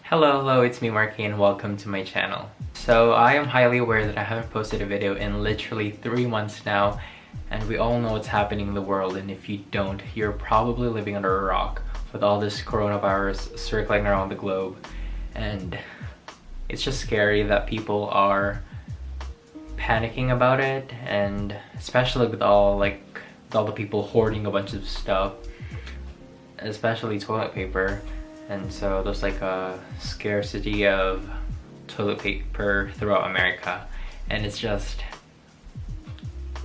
Hello, it's me Marky and welcome to my channel. So I am highly aware that I haven't posted a video in literally 3 months now, and we all know what's happening in the world, and if you don't, you're probably living under a rock with all this coronavirus circling around the globe. And it's just scary that people are panicking about it, and especially with all the people hoarding a bunch of stuff, especially toilet paper. And so there's like a scarcity of toilet paper throughout America, and it's just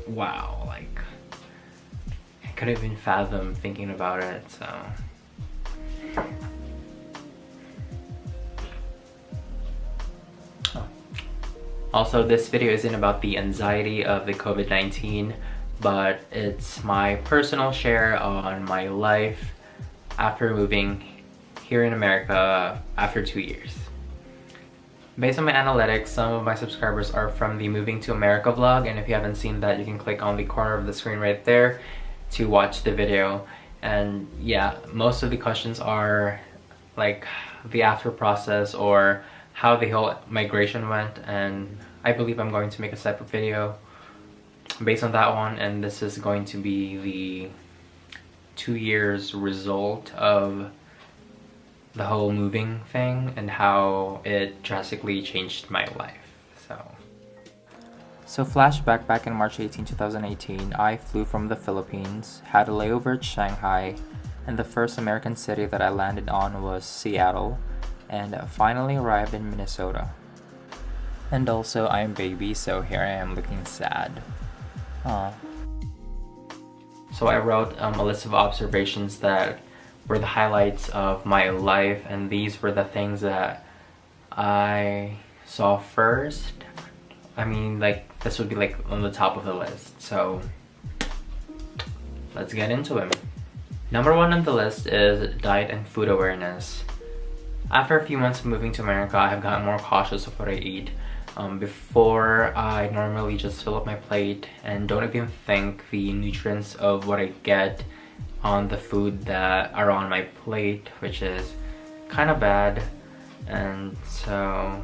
wow, like I couldn't even fathom thinking about it. So also, this video isn't about the anxiety of the COVID-19, but it's my personal share on my life after moving here in America after 2 years. Based on my analytics, some of my subscribers are from the Moving to America vlog, and if you haven't seen that, you can click on the corner of the screen right there to watch the video. And yeah, most of the questions are like the after process or how the whole migration went, and I believe I'm going to make a separate video based on that one, and this is going to be the 2 years result of the whole moving thing and how it drastically changed my life. So flashback, back in March 18, 2018, I flew from the Philippines, had a layover at Shanghai, and the first American city that I landed on was Seattle, and finally arrived in Minnesota. And also, I'm baby, so here I am looking sad. Aww. So I wrote a list of observations that were the highlights of my life, and these were the things that I saw first. I mean, like, this would be like on the top of the list, so let's get into it. Number 1 on the list is diet and food awareness. After a few months of moving to America, I have gotten more cautious of what I eat. Before, I normally just fill up my plate and don't even think the nutrients of what I get on the food that are on my plate, which is kind of bad. And so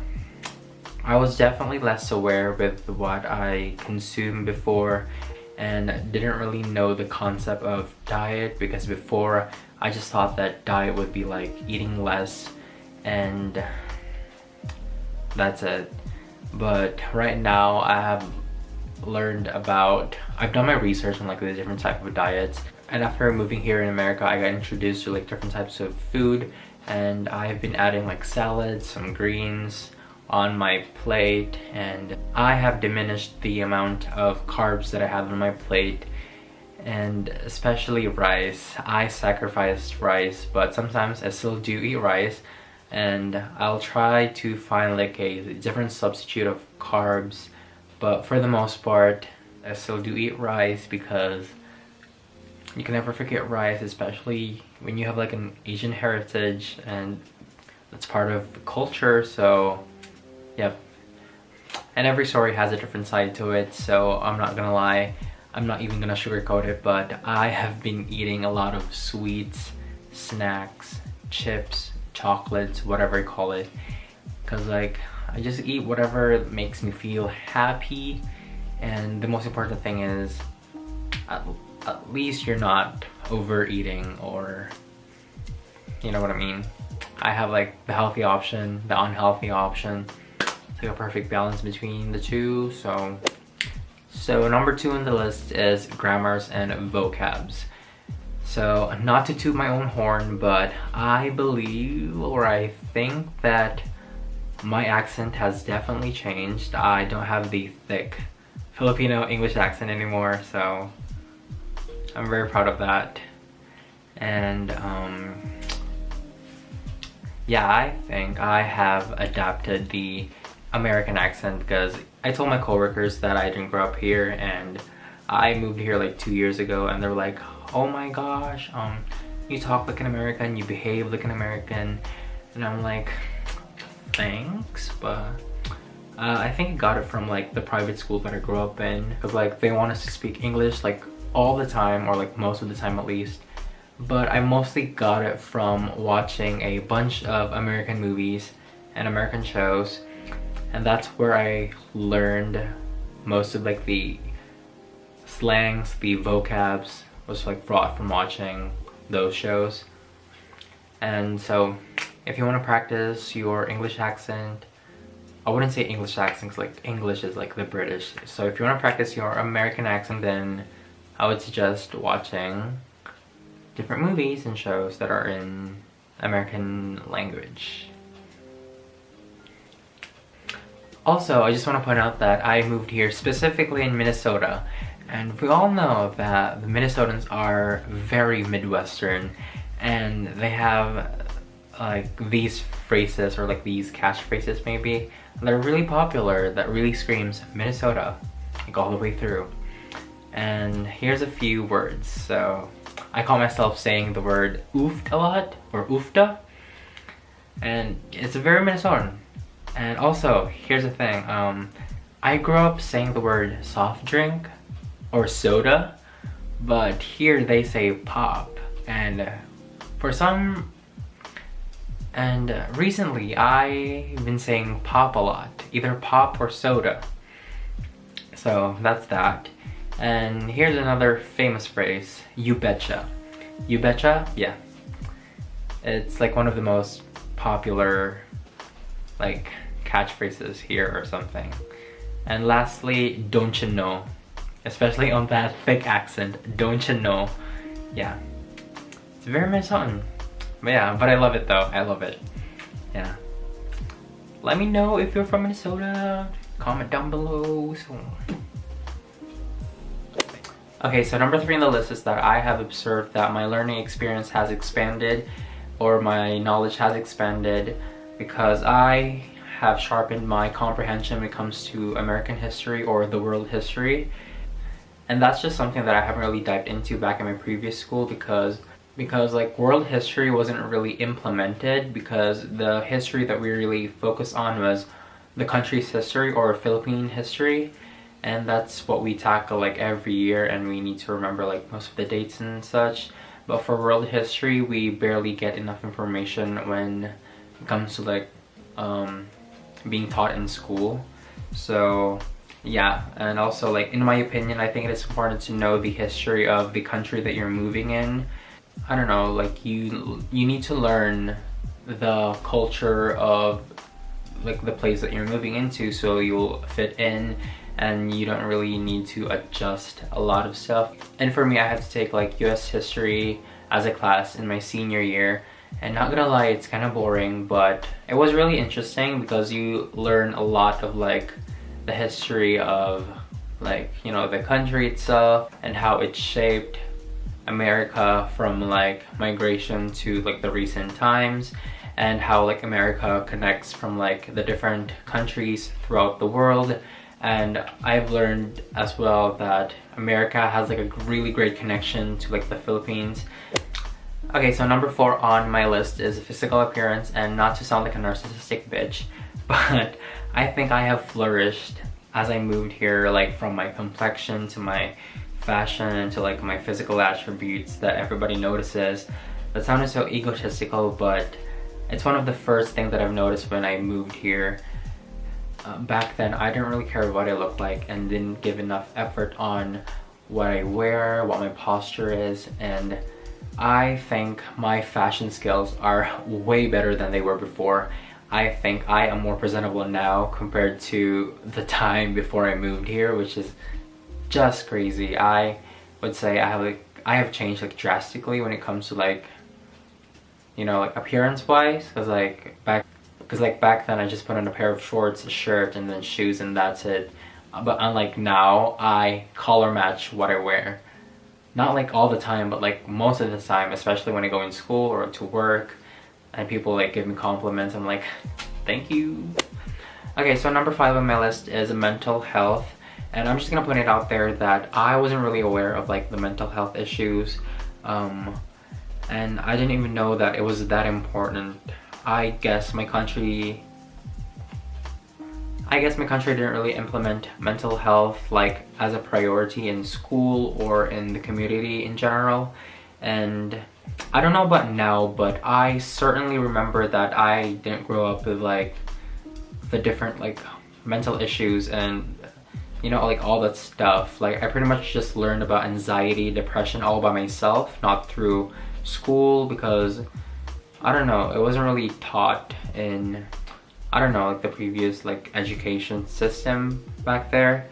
I was definitely less aware with what I consumed before, and didn't really know the concept of diet, because before I just thought that diet would be like eating less and that's it. But right now I have learned about, I've done my research on like the different type of diets, and after moving here in America I got introduced to like different types of food, and I've been adding like salads, some greens on my plate, and I have diminished the amount of carbs that I have on my plate, and especially rice. I sacrificed rice, but sometimes I still do eat rice, and I'll try to find like a different substitute of carbs, but for the most part I still do eat rice, because you can never forget rice, especially when you have like an Asian heritage and it's part of the culture. So yep, and every story has a different side to it, so I'm not gonna lie, I'm not even gonna sugarcoat it, but I have been eating a lot of sweets, snacks, chips, chocolates, whatever you call it, because like I just eat whatever makes me feel happy. And the most important thing is at least you're not overeating, or you know what I mean. I have like the healthy option, the unhealthy option. It's like a perfect balance between the two. So number 2 on the list is grammars and vocabs. So not to toot my own horn, but I believe, or I think that my accent has definitely changed. I don't have the thick Filipino English accent anymore, so I'm very proud of that. And yeah, I think I have adapted the American accent, because I told my coworkers that I didn't grow up here and I moved here like 2 years ago, and they're like, oh my gosh, you talk like an American, you behave like an American. And I'm like, thanks, but I think I got it from like the private school that I grew up in, because like they want us to speak English like all the time, or like most of the time at least. but I mostly got it from watching a bunch of American movies and American shows, and that's where I learned most of like the slangs, the vocabs was like brought from watching those shows. And so if you want to practice your English accent, I wouldn't say English accent 'cause like English is like the British. So if you want to practice your American accent, then I would suggest watching different movies and shows that are in American language. Also, I just want to point out that I moved here specifically in Minnesota, and we all know that the Minnesotans are very Midwestern, and they have like these phrases or like these catchphrases maybe that are really popular that really screams Minnesota like all the way through. And here's a few words. So I call myself saying the word oofed a lot, or oofta, and it's very Minnesotan. And also, here's the thing, I grew up saying the word soft drink or soda, but here they say pop. And recently I've been saying pop a lot, either pop or soda. So that's that. And here's another famous phrase, you betcha. You betcha? Yeah. It's like one of the most popular like catchphrases here or something. And lastly, don't you know? Especially on that thick accent, don't you know? Yeah. It's very Minnesotan. But yeah, but I love it though. I love it. Yeah. Let me know if you're from Minnesota. Comment down below. Okay, so number 3 on the list is that I have observed that my learning experience has expanded, or my knowledge has expanded, because I have sharpened my comprehension when it comes to American history or the world history. And that's just something that I haven't really dived into back in my previous school, because like world history wasn't really implemented, because the history that we really focused on was the country's history or Philippine history, and that's what we tackle like every year, and we need to remember like most of the dates and such. But for world history, we barely get enough information when it comes to like being taught in school. So yeah, and also like in my opinion, I think it is important to know the history of the country that you're moving in. I don't know, like you need to learn the culture of like the place that you're moving into, so you'll fit in and you don't really need to adjust a lot of stuff. And for me, I had to take like US history as a class in my senior year, and not gonna lie, it's kind of boring, but it was really interesting because you learn a lot of like the history of like, you know, the country itself and how it shaped America from like migration to like the recent times, and how like America connects from like the different countries throughout the world. And I've learned as well that America has like a really great connection to like the Philippines. Okay, so number 4 on my list is physical appearance, and not to sound like a narcissistic bitch, but I think I have flourished as I moved here, like from my complexion to my fashion and to like my physical attributes that everybody notices. That sounded so egotistical, but it's one of the first things that I've noticed when I moved here. Back then, I didn't really care what I looked like and didn't give enough effort on what I wear, what my posture is, and I think my fashion skills are way better than they were before. I think I am more presentable now compared to the time before I moved here, which is just crazy. I would say I have changed like drastically when it comes to like, you know, like appearance wise, because like back then I just put on a pair of shorts, a shirt, and then shoes, and that's it. But unlike now, I color match what I wear. Not like all the time, but like most of the time, especially when I go in school or to work and people like give me compliments, I'm like, thank you. Okay, so number 5 on my list is mental health. And I'm just gonna put it out there that I wasn't really aware of like the mental health issues. And I didn't even know that it was that important. I guess my country didn't really implement mental health like as a priority in school or in the community in general. And I don't know about now, but I certainly remember that I didn't grow up with like the different like mental issues and you know, like all that stuff. Like I pretty much just learned about anxiety, depression all by myself, not through school, because I don't know, it wasn't really taught in, I don't know, like the previous like education system back there.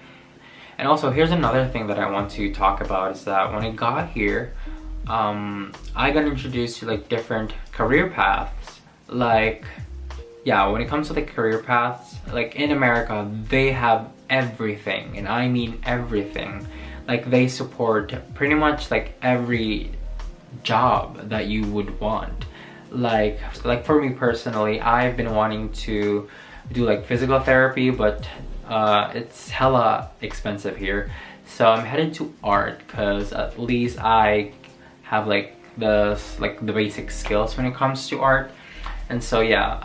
And also here's another thing that I want to talk about is that when I got here, I got introduced to like different career paths. Like, yeah, when it comes to the career paths, like in America, they have everything, and I mean everything. Like they support pretty much like every job that you would want. Like for me personally, I've been wanting to do like physical therapy, but it's hella expensive here. So I'm headed to art because at least I have like the basic skills when it comes to art. And so yeah,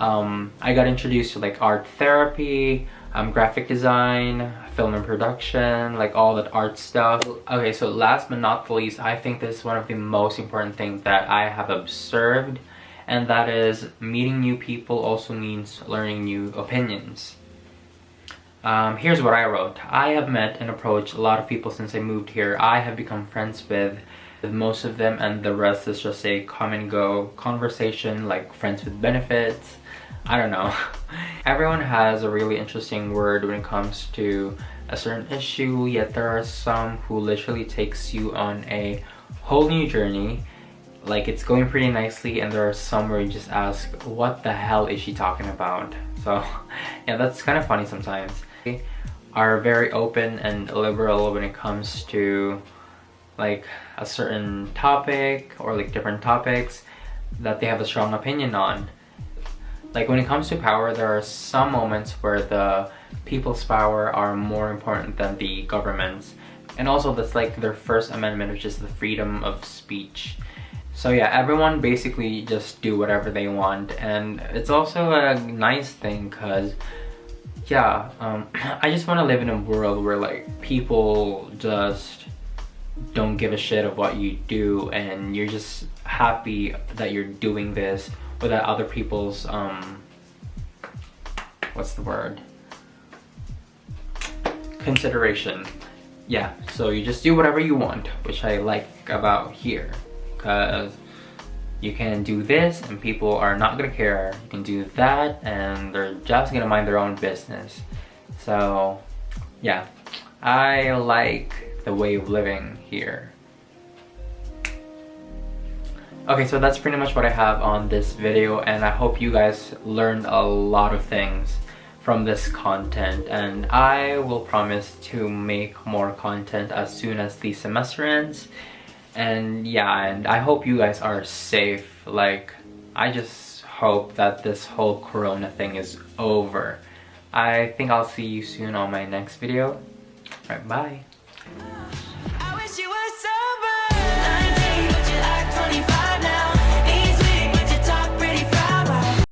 I got introduced to like art therapy, graphic design, film and production, like all that art stuff. Okay, so last but not the least, I think this is one of the most important things that I have observed, and that is meeting new people also means learning new opinions. Here's what I wrote. I have met and approached a lot of people since I moved here. I have become friends with most of them, and the rest is just a come and go conversation, like friends with benefits. I don't know. Everyone has a really interesting word when it comes to a certain issue, yet there are some who literally takes you on a whole new journey. Like it's going pretty nicely, and there are some where you just ask, what the hell is she talking about? So yeah, that's kind of funny sometimes. They are very open and liberal when it comes to like a certain topic or like different topics that they have a strong opinion on. Like when it comes to power, there are some moments where the people's power are more important than the government's. And also that's like their First Amendment, which is the freedom of speech. So yeah, everyone basically just do whatever they want, and it's also a nice thing because yeah, I just want to live in a world where like people just don't give a shit of what you do, and you're just happy that you're doing this without other people's what's the word, consideration. Yeah, so you just do whatever you want, which I like about here, because you can do this and people are not gonna care. You can do that and they're just gonna mind their own business. So yeah, I like the way of living here. Okay, so that's pretty much what I have on this video, and I hope you guys learned a lot of things from this content, and I will promise to make more content as soon as the semester ends. And yeah, and I hope you guys are safe. Like, I just hope that this whole corona thing is over. I think I'll see you soon on my next video. Alright, bye.